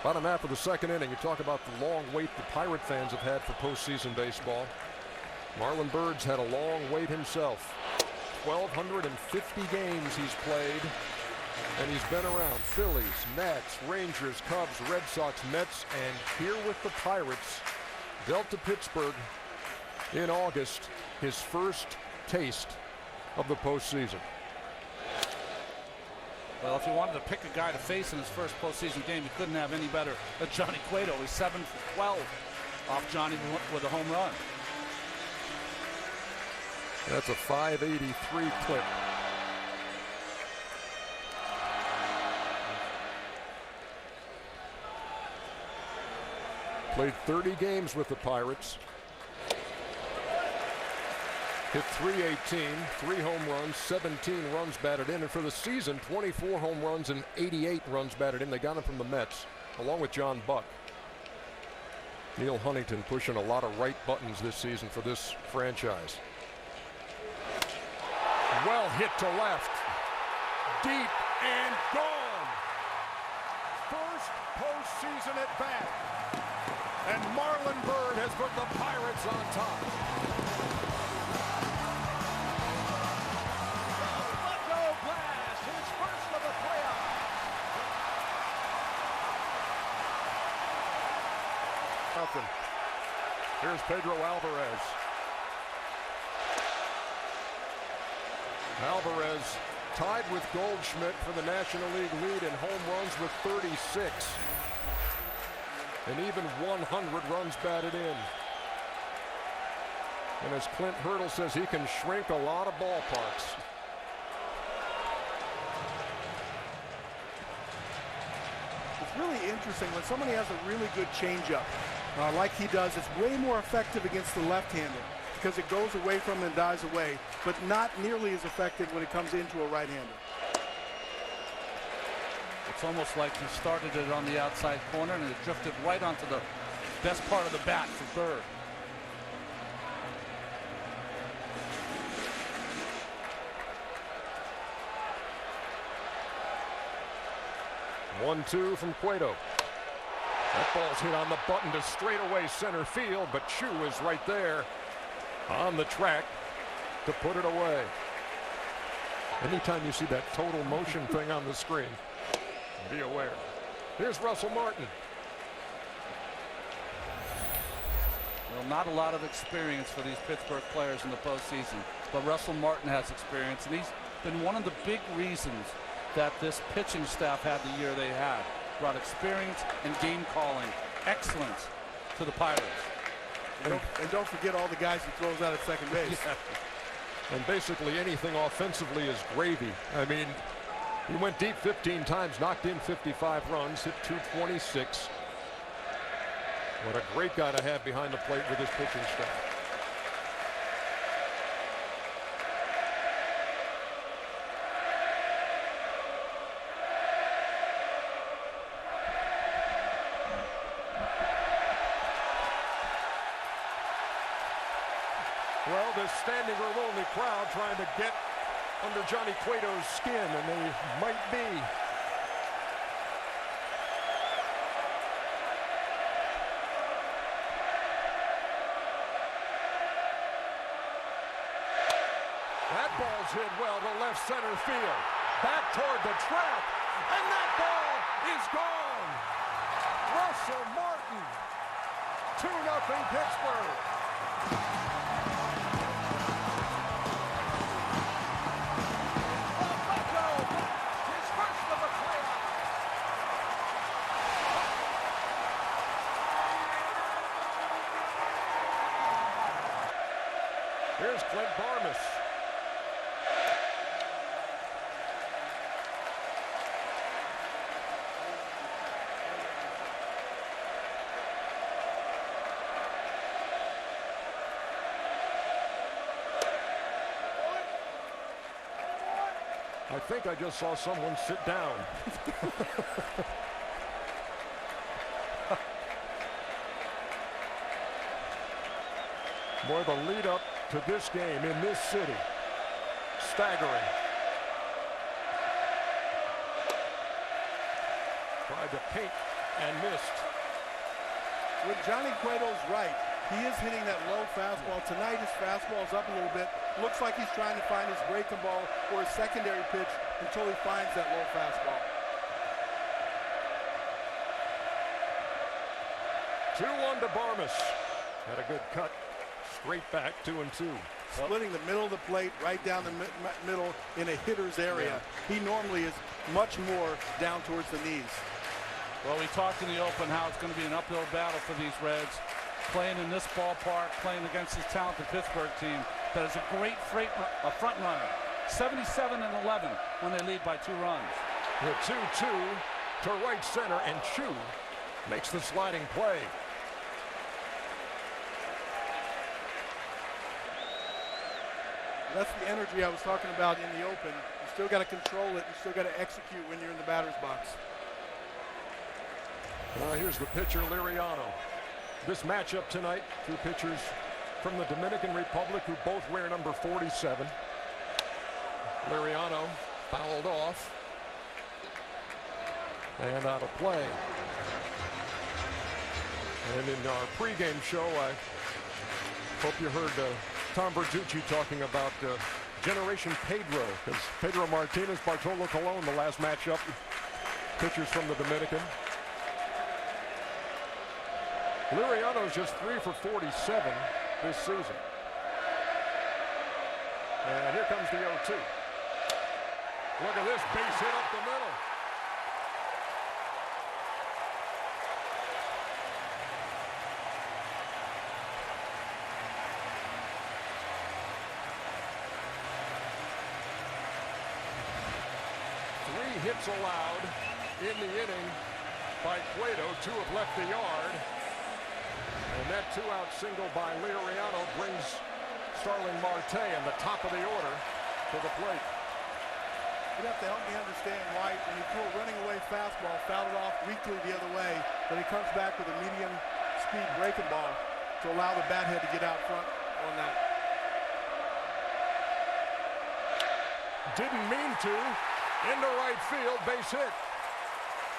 Bottom half of the second inning, you talk about the long wait the Pirate fans have had for postseason baseball. Marlon Byrd's had a long wait himself. 1,250 games he's played, and he's been around Phillies, Nats, Rangers, Cubs, Red Sox, Mets, and here with the Pirates, dealt to Pittsburgh in August, his first taste of the postseason. Well, if you wanted to pick a guy to face in his first postseason game, you couldn't have any better than Johnny Cueto. He's 7 for 12 off Johnny with a home run. That's a 583 clip. Played 30 games with the Pirates. Hit .318, 3 home runs, 17 runs batted in, and for the season, 24 home runs and 88 runs batted in. They got him from the Mets, along with John Buck. Neil Huntington pushing a lot of right buttons this season for this franchise. Well hit to left. Deep and gone. First postseason at bat. And Marlon Byrd has put the Pirates on top. Bucko Blast, his first of the playoffs. Nothing. Here's Pedro Alvarez. Alvarez tied with Goldschmidt for the National League lead in home runs with 36. And even 100 runs batted in. And as Clint Hurdle says, he can shrink a lot of ballparks. It's really interesting when somebody has a really good changeup, like he does. It's way more effective against the left-hander because it goes away from him and dies away, but not nearly as effective when it comes into a right-hander. It's almost like he started it on the outside corner and it drifted right onto the best part of the bat for Byrd. One-two from Cueto. That ball's hit on the button to straightaway center field, but Chu is right there on the track to put it away. Anytime you see that total motion thing on the screen, be aware. Here's Russell Martin. Well, not a lot of experience for these Pittsburgh players in the postseason, but Russell Martin has experience, and he's been one of the big reasons that this pitching staff had the year they had. Brought experience and game calling excellence to the Pirates. And don't forget all the guys he throws out at second base. Yeah. And basically anything offensively is gravy. I mean, he went deep 15 times, knocked in 55 runs, hit .226. What a great guy to have behind the plate with his pitching staff. Well, this standing room only crowd trying to get under Johnny Cueto's skin, and they might be. That ball's hit well to left center field. Back toward the track, and that ball is gone. Russell Martin, 2-0 Pittsburgh. Here's Clint Barmas. I think I just saw someone sit down. Boy, the lead up to this game in this city, staggering. Tried to paint and missed. When Johnny Cueto's right, he is hitting that low fastball. Tonight his fastball is up a little bit. Looks like he's trying to find his breaking ball or his secondary pitch until he finds that low fastball. 2-1 to Barmes. Had a good cut. Straight back, 2-2. Splitting the middle of the plate right down the middle in a hitter's area. Yeah. He normally is much more down towards the knees. Well, we talked in the open how it's going to be an uphill battle for these Reds. Playing in this ballpark, playing against this talented Pittsburgh team that is a great front runner. 77-11 when they lead by 2 runs. The 2-2 to right center, and Chu makes the sliding play. That's the energy I was talking about in the open. You still got to control it. You still got to execute when you're in the batter's box. Here's the pitcher, Liriano. This matchup tonight, 2 pitchers from the Dominican Republic who both wear number 47. Liriano fouled off and out of play. And in our pregame show, I hope you heard Tom Bertucci talking about Generation Pedro, because Pedro Martinez, Bartolo Colon, the last matchup, pitchers from the Dominican. Liriano's just 3 for 47 this season. And here comes the 0-2. Look at this base hit up the middle. Hits allowed in the inning by Cueto. 2 have left the yard. And that 2-out single by Liriano brings Starling Marte in the top of the order to the plate. You'd have to help me understand why when you throw a running away fastball, foul it off weakly the other way, then he comes back with a medium speed breaking ball to allow the bat head to get out front on that. Didn't mean to. Into right field, base hit.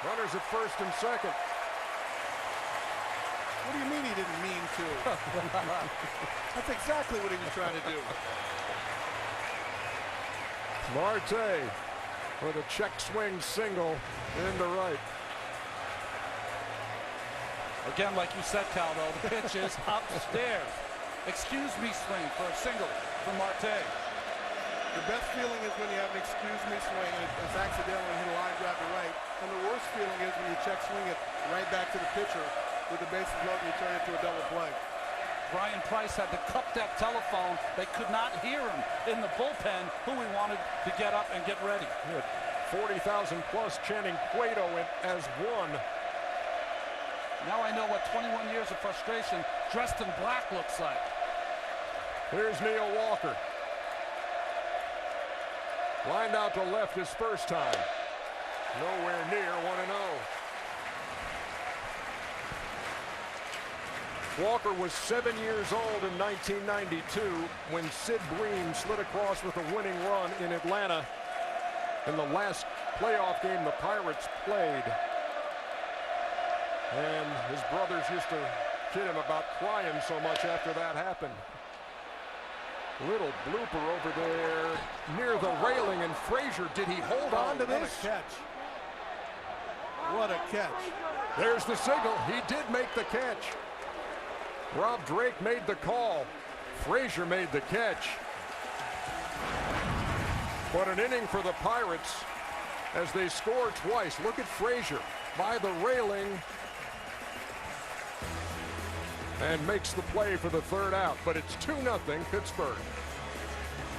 Runners at first and second. What do you mean he didn't mean to? That's exactly what he was trying to do. Marte with a check swing single into right. Again, like you said, Caldo, the pitch is upstairs. Excuse me swing for a single from Marte. The best feeling is when you have an excuse me swing and it's accidentally hit a line drive to right. And the worst feeling is when you check swing it right back to the pitcher with the bases loaded and you turn it into a double play. Brian Price had to cup that telephone. They could not hear him in the bullpen, who he wanted to get up and get ready. 40,000 plus chanting Cueto as one. Now I know what 21 years of frustration dressed in black looks like. Here's Neil Walker. Lined out to left his first time. Nowhere near 1-0. Walker was 7 years old in 1992 when Sid Bream slid across with a winning run in Atlanta in the last playoff game the Pirates played. And his brothers used to kid him about crying so much after that happened. Little blooper over there near the railing, and Frazier, did he hold on to this? What a catch. What a catch. There's the signal. He did make the catch. Rob Drake made the call. Frazier made the catch. What an inning for the Pirates as they score twice. Look at Frazier by the railing and makes the play for the 3rd out. But it's 2-0 Pittsburgh.